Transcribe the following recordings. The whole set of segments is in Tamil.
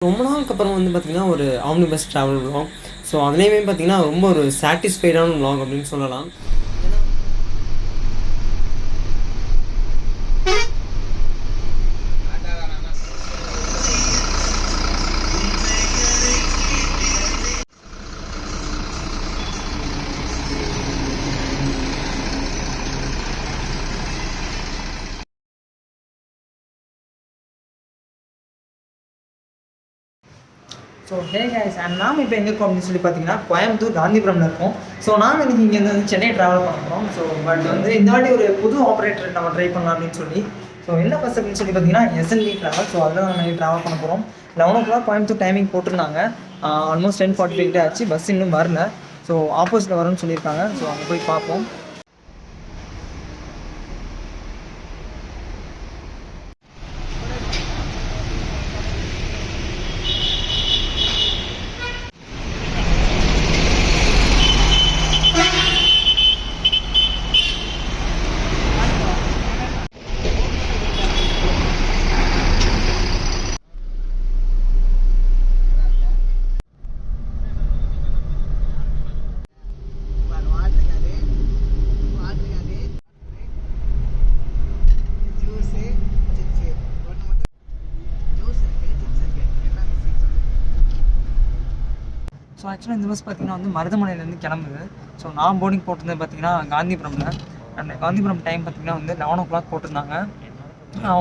ரொம்ப நாளுக்கு அப்புறம் வந்து பார்த்தீங்கன்னா, ஒரு omni bus travel vlog. So அதுலேயுமே பார்த்தீங்கன்னா, ரொம்ப ஒரு சாட்டிஸ்ஃபைடான விலாக் அப்படின்னு சொல்லலாம். ஏன்னா ஸோ ஹே கைஸ் அண்ட் நாம் இப்போ எங்கே இருக்கோம் அப்படின்னு சொல்லி பார்த்தீங்கன்னா, கோயம்புத்தூர் காந்திபுரமில் இருக்கோம். ஸோ நாம் இன்றைக்கி இங்கேருந்து வந்து சென்னை ட்ராவல் பண்ண போகிறோம். ஸோ பட் வந்து இந்த வாட்டி ஒரு புது ஆப்ரேட்டர் நம்ம ட்ரை பண்ணலாம் அப்படின்னு சொல்லி. ஸோ என்ன பஸ் அப்படின்னு சொல்லி பார்த்தீங்கன்னா எஸ்எல்வி ட்ராவல். ஸோ அதில் நம்ம ட்ராவல் பண்ண போகிறோம். 11 கோயம்புத்தூர் டைமிங் போட்டிருந்தாங்க. ஆல்மோஸ்ட் 10:45 ஆச்சு. பஸ் இன்னும் வரல. ஸோ ஆப்போசிட்டில் வரும்னு சொல்லியிருக்காங்க. ஸோ அங்கே போய் பார்ப்போம். ஸோ ஆக்சுவலாக இந்த பஸ் பார்த்திங்கன்னா வந்து மருதமலையிலேருந்து கிளம்புது. ஸோ நான் போர்டிங் போட்டிருந்தது பார்த்திங்கன்னா காந்திபுரமில். அந்த காந்திபுரம் டைம் பார்த்திங்கன்னா வந்து 11 போட்டிருந்தாங்க.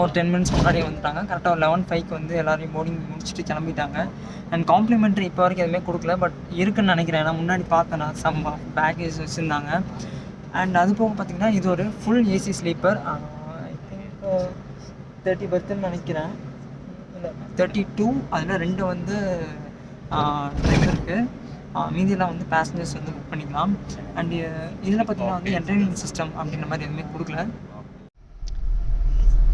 ஒரு 10 மினிட்ஸ் முன்னாடியே வந்துட்டாங்க. கரெக்டாக ஒரு 11:05 வந்து எல்லாரையும் போர்டிங் முடிச்சுட்டு கிளம்பிட்டாங்க. அண்ட் காம்ப்ளிமெண்ட்ரி இப்போ வரைக்கும் எதுவுமே கொடுக்கல. பட் இருக்குன்னு நினைக்கிறேன். ஏன்னா முன்னாடி பார்த்தேன் நான் சம் பேக்கேஜ் வச்சுருந்தாங்க. அண்ட் அது போக பார்த்திங்கன்னா இது ஒரு full AC sleeper. I think 30 பர்த்துன்னு நினைக்கிறேன். இல்லை 32. அதில் 2 வந்து டிரைவருக்கு, மீதியெல்லாம் வந்து பேசஞ்சர்ஸ் வந்து புக் பண்ணிக்கலாம். அண்டு இதில் பார்த்திங்கன்னா வந்து என்டர்டெயின்மெண்ட் சிஸ்டம் அப்படின்ற மாதிரி எதுவுமே கொடுக்கல.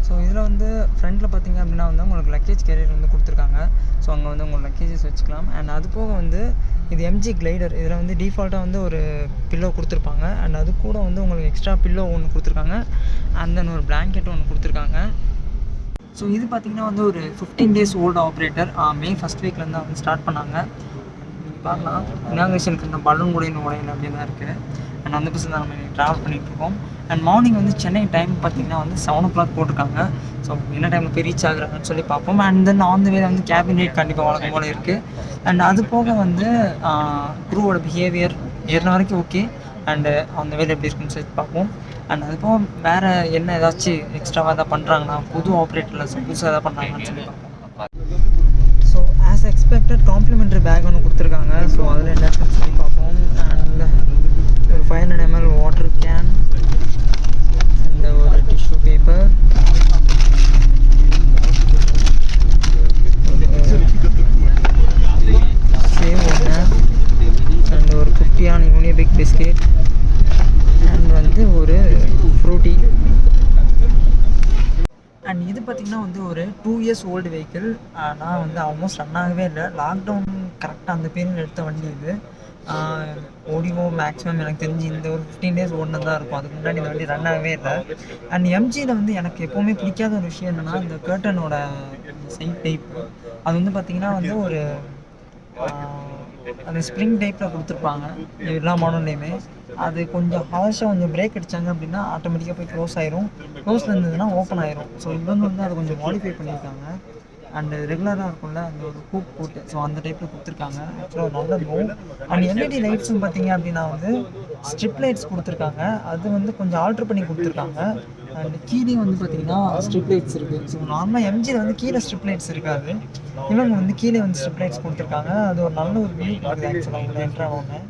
ஸோ இதில் வந்து ஃப்ரண்ட்டில் பார்த்திங்க அப்படின்னா வந்து உங்களுக்கு லக்கேஜ் கேரியர் வந்து கொடுத்துருக்காங்க. ஸோ அங்கே வந்து உங்கள் லக்கேஜஸ் வச்சுக்கலாம். அண்ட் அது போக வந்து இது எம்ஜி கிளைடர். இதில் வந்து டிஃபால்ட்டாக வந்து ஒரு பில்லோ கொடுத்துருப்பாங்க. அண்ட் அது கூட வந்து உங்களுக்கு எக்ஸ்ட்ரா பில்லோ ஒன்று கொடுத்துருக்காங்க. அண்ட் தென் ஒரு பிளாங்கெட் ஒன்று கொடுத்துருக்காங்க. ஸோ இது பார்த்திங்கன்னா வந்து ஒரு 15 days old operator. May first வீக்லேருந்து வந்து ஸ்டார்ட் பண்ணாங்க. நீங்கள் பார்க்கலாம் இனாக்ரேஷனுக்கு இந்த பலூன் கூட இன்னும் உடையில அப்படி தான் இருக்குது. அண்ட் அந்த பஸ் தான் நம்ம ட்ராவல் பண்ணிகிட்ருக்கோம். அண்ட் மார்னிங் வந்து சென்னை டைம் பார்த்திங்கன்னா வந்து 7 போட்டிருக்காங்க. ஸோ என்ன டைமில் போய் ரீச் ஆகுறாங்கன்னு சொல்லி பார்ப்போம். அண்ட் தென் ஆன் த வேல வந்து கேபின் ரேட் கண்டிப்பாக வழக்கம் போல் இருக்குது. அண்ட் அது போக வந்து க்ரூவோட பிஹேவியர் ஏறின வரைக்கும் ஓகே. அண்டு அந்த வேலை எப்படி இருக்குன்னு சொல்லி பார்ப்போம். அண்ட் அது போக வேறு என்ன ஏதாச்சும் எக்ஸ்ட்ராவாக எதாவது பண்ணுறாங்கன்னா புது ஆப்ரேட்டரில் புதுசாக எதாவது பண்ணுறாங்கன்னு சொல்லி பார்ப்போம். So as expected complimentary bag ஒன்று கொடுத்துருக்காங்க. ஸோ அதில் என்ன இருக்குன்னு சொல்லி பார்ப்போம். அண்ட் ஒரு 500 ml வாட்டர் கேன் அண்ட் ஒரு டிஷ்யூ பேப்பர், சேவ் ஒன்று அண்ட் ஒரு குட்டியான யூனிபிக் பிஸ்கெட் அண்ட் வந்து ஒரு ஃப்ரூட்டி. அண்ட் இது பார்த்திங்கன்னா வந்து ஒரு 2 years ஓல்டு வெஹிக்கிள். நான் வந்து ஆல்மோஸ்ட் ரன் ஆகவே இல்லை. லாக்டவுன் கரெக்டாக அந்த பீரியட் எடுத்த வண்டி இது. ஓடிஓ மேக்ஸிமம் எனக்கு தெரிஞ்சு இந்த ஒரு 15 days ஓடினது தான் இருக்கும். அதுக்கு முன்னாடி இந்த வண்டி ரன் ஆகவே இல்லை. அண்ட் எம்ஜியில் வந்து எனக்கு எப்போவுமே பிடிக்காத ஒரு விஷயம் என்னென்னா இந்த கர்ட்டனோட சைட் டைப்பு. அது வந்து பார்த்திங்கன்னா வந்து ஒரு அந்த ஸ்ப்ரிங் டைப்பில் கொடுத்துருப்பாங்க எல்லா மாடல்லையுமே. அது கொஞ்சம் ஹார்ஷாக கொஞ்சம் பிரேக் அடித்தாங்க அப்படின்னா ஆட்டோமேட்டிக்காக போய் க்ளோஸ் ஆயிரும். க்ளோஸில் இருந்ததுன்னா ஓப்பன் ஆயிரும். ஸோ இவங்க வந்து அதை கொஞ்சம் மாடிஃபை பண்ணியிருக்காங்க. அண்டு ரெகுலராக இருக்கும்ல அந்த ஒரு ஹூக் போட்டு, ஸோ அந்த டைப்பில் கொடுத்துருக்காங்க. ஆக்சுவலாக ஒரு நல்ல மூவ். அண்ட் எல்இடி லைட்ஸும் பார்த்திங்க அப்படின்னா வந்து ஸ்ட்ரிப் லைட்ஸ் கொடுத்துருக்காங்க. அது வந்து கொஞ்சம் ஆல்ட்ரு பண்ணி கொடுத்துருக்காங்க. அண்ட் கீழே வந்து பார்த்திங்கன்னா ஸ்ட்ரிப் லைட்ஸ் இருக்குது. ஸோ நார்மலாக எம்ஜியில் வந்து கீழே ஸ்ட்ரிப் லைட்ஸ் இருக்காது. இவங்க வந்து கீழே வந்து ஸ்ட்ரிப் லைட்ஸ் கொடுத்துருக்காங்க. அது ஒரு நல்ல ஒரு வியூ இருக்குது ஆக்சுவலாக உள்ள என்ட்ரானோன்னு.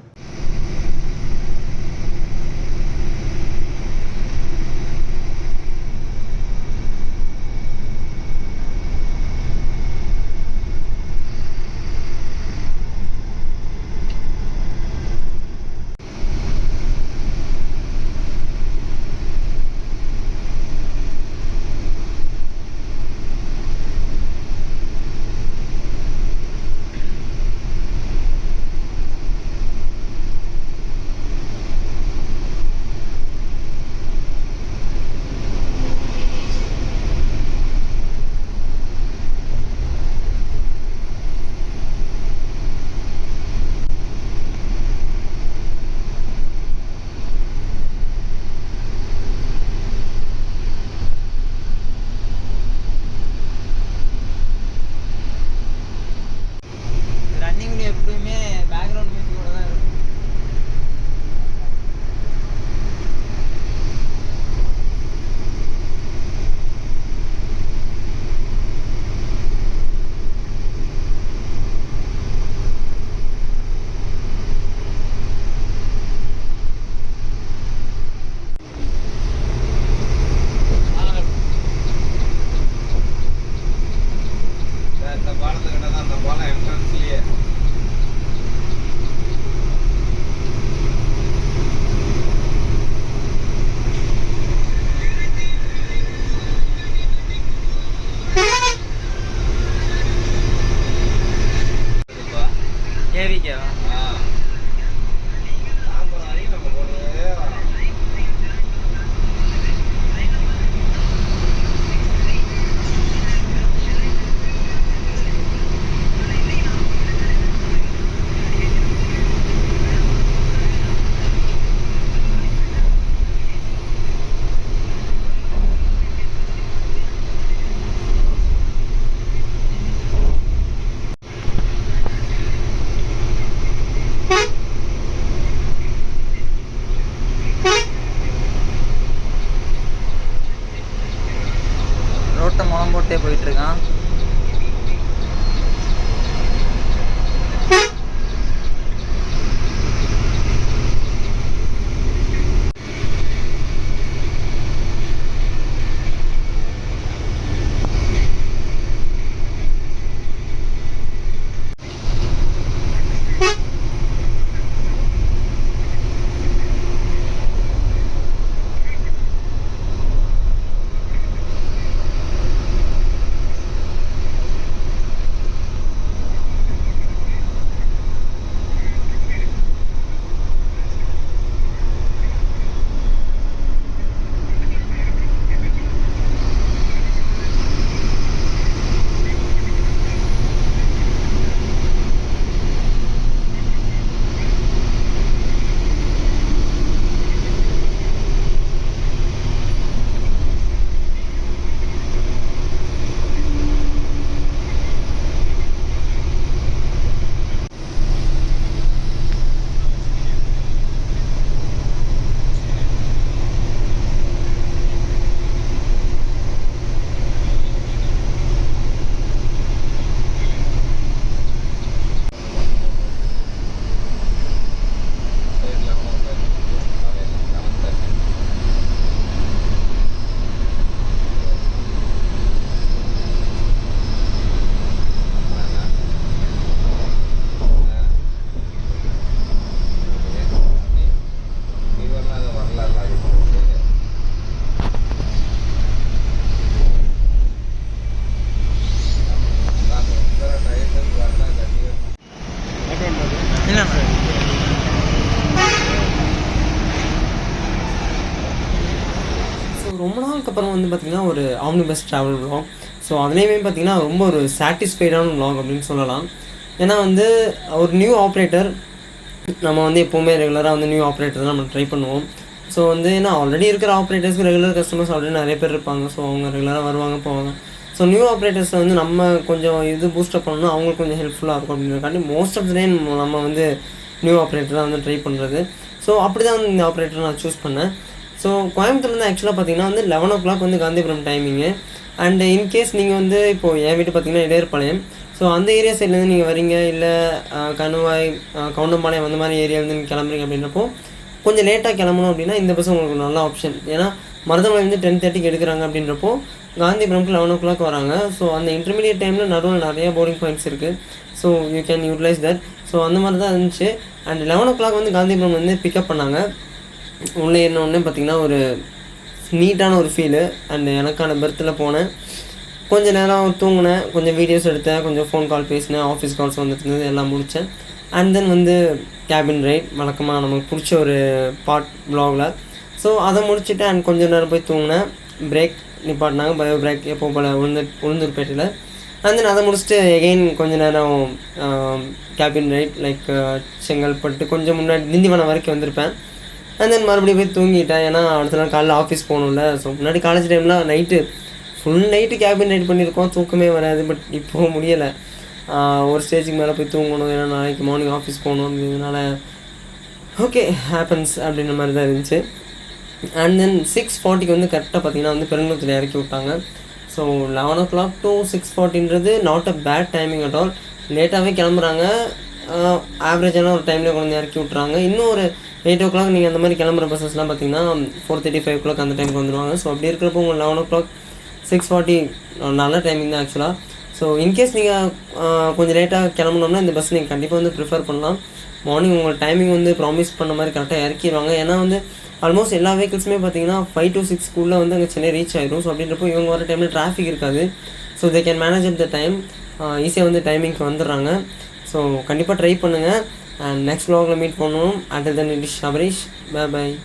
ஏவிக்கேவா? ரோட்டை முளம் போட்டே போயிட்டுருக்கான். ரொம்ப நாளுக்கு அப்புறம் வந்து பார்த்திங்கன்னா ஒரு omni bus travel vlog. So அதுலேயுமே பார்த்திங்கன்னா ரொம்ப ஒரு சாட்டிஸ்ஃபைடான விலாக் அப்படின்னு சொல்லலாம். ஏன்னா வந்து ஒரு நியூ ஆப்ரேட்டர் நம்ம வந்து எப்போவுமே ரெகுலராக வந்து நியூ ஆப்ரேட்டர் தான் நம்ம ட்ரை பண்ணுவோம். ஸோ வந்து ஏன்னா ஆல்ரெடி இருக்கிற ஆப்ரேட்டர்ஸ்க்கு ரெகுலர் கஸ்டமர்ஸ் ஆல்ரெடி நிறைய பேர் இருப்பாங்க. ஸோ அவங்க ரெகுலராக வருவாங்க போவாங்க. ஸோ நியூ ஆப்ரேட்டர்ஸை வந்து நம்ம கொஞ்சம் பூஸ்டப் பண்ணணும்னா அவங்களுக்கு கொஞ்சம் ஹெல்ப்ஃபுல்லாக இருக்கும் அப்படின்றக்காண்டி மோஸ்ட் ஆஃப் த டைம் நம்ம வந்து நியூ ஆப்ரேட்டர் தான் வந்து ட்ரை பண்ணுறது. ஸோ அப்படி தான் வந்து இந்த ஆப்ரேட்டர் நான் சூஸ் பண்ணேன். ஸோ கோயம்புத்தூர்லேருந்து ஆக்சுவலாக பார்த்திங்கன்னா வந்து 11 o'clock வந்து காந்திபுரம் டைமிங்கு. அண்ட் இன்கேஸ் நீங்கள் வந்து இப்போது என் வீட்டு பார்த்திங்கன்னா இடையர்பாளையம். ஸோ அந்த ஏரியா சைட்லேருந்து நீங்கள் வரீங்க, இல்லை கணுவாய், கவுண்டம்பாளையம் அந்த மாதிரி ஏரியாவிலேருந்து நீங்கள் கிளம்புறீங்க அப்படின்றப்போ கொஞ்சம் லேட்டாக கிளம்பணும் அப்படின்னா இந்த பஸ் உங்களுக்கு நல்ல ஆப்ஷன். ஏன்னா மருதமலை வந்து 10:30க்கு எடுக்கிறாங்க அப்படின்றப்போ காந்திபுரம்க்கு 11 o'clock வராங்க. ஸோ அந்த இன்டர்மீடியட் டைமில் நடுவில் நிறையா போர்டிங் பாயிண்ட்ஸ் இருக்குது. So you can utilize that. So அந்த மாதிரி தான் இருந்துச்சு. அண்ட் 11 o'clock வந்து காந்திபுரம் வந்து பிக்கப் பண்ணாங்க. உள்ளே ஏறினோடனே பார்த்திங்கன்னா ஒரு நீட்டான ஒரு ஃபீலு. அண்ட் எனக்கான பெர்த்தில் போனேன், கொஞ்சம் நேரம் தூங்கினேன், கொஞ்சம் வீடியோஸ் எடுத்தேன், கொஞ்சம் ஃபோன் கால் பேசினேன், ஆஃபீஸ் கால்ஸ் வந்துட்டு இருந்தது, எல்லாம் முடித்தேன். அண்ட் தென் வந்து கேபின் ரைட் வழக்கமாக நமக்கு பிடிச்ச ஒரு பார்ட் வ்ளாகில். ஸோ அதை முடிச்சுட்டு அண்ட் கொஞ்சம் நேரம் போய் தூங்கினேன். பிரேக் நிப்பாட்டினாங்க, பயோ பிரேக் எப்போ போல் உளுந்தூர்பேட்டையில். அண்ட் தென் அதை முடிச்சுட்டு எகெயின் கொஞ்சம் நேரம் கேபின் ரைட் லைக் செங்கல்பட்டு கொஞ்சம் முன்னாடி திண்டிவனம் வரைக்கும் வந்திருப்பேன். அண்ட் தென் மறுபடியும் போய் தூங்கிட்டேன். ஏன்னா அடுத்த நாள் காலையில் ஆஃபீஸ் போகணும்ல. ஸோ முன்னாடி காலேஜ் டைம்லாம் night full night cabin right பண்ணியிருக்கோம், தூக்கமே வராது. பட் இப்போது முடியலை. ஒரு ஸ்டேஜுக்கு மேலே போய் தூங்கணும், ஏன்னா நாளைக்கு மார்னிங் ஆஃபீஸ் போகணும் அப்படின்றதுனால ஓகே ஹேப்பன்ஸ் அப்படின்ற மாதிரி தான் இருந்துச்சு. அண்ட் தென் 6:40 வந்து கரெக்டாக பார்த்திங்கன்னா வந்து பெருங்குளத்தில் இறக்கி விட்டாங்க. So 11 o'clock to 6:40 not a bad timing at all. லேட்டாகவே கிளம்புறாங்க, ஆவரேஜான ஒரு டைமில் கொண்டு இறக்கி விட்றாங்க. இன்னும் ஒரு 8 o'clock நீங்கள் அந்த மாதிரி கிளம்புற பஸ்ஸஸ்லாம் பார்த்திங்கன்னா 4:30, 5 o'clock அந்த டைமுக்கு வந்துடுவாங்க. ஸோ அப்படி இருக்கிறப்போ உங்கள் 11 o'clock 6:40 நல்ல டைமிங் தான் ஆக்சுவலாக. ஸோ இன்கேஸ் நீங்கள் கொஞ்சம் லேட்டாக கிளம்புனோம்னா இந்த பஸ் நீங்கள் கண்டிப்பாக வந்து ப்ரிஃபர் பண்ணலாம். மார்னிங் உங்கள் டைமிங் வந்து ப்ராமிஸ் பண்ண மாதிரி கரெக்டாக இறக்கிடுவாங்க. ஏன்னா வந்து ஆல்மோஸ்ட் எல்லா வெஹிக்கிள்ஸுமே பார்த்திங்கன்னா 5 to 6 வந்து அங்கே சென்னை ரீச் ஆகிடும். ஸோ அப்படின்றப்போ இவங்க வர டைமில் டிராஃபிக் இருக்காது. So they can manage at the time, ஈஸியாக வந்து டைமிங்க்கு வந்துடுறாங்க. ஸோ கண்டிப்பாக ட்ரை பண்ணுங்கள். அண்ட் நெக்ஸ்ட் vlogல மீட் பண்ணுவோம். Until then it is Shabareesh. Bye by.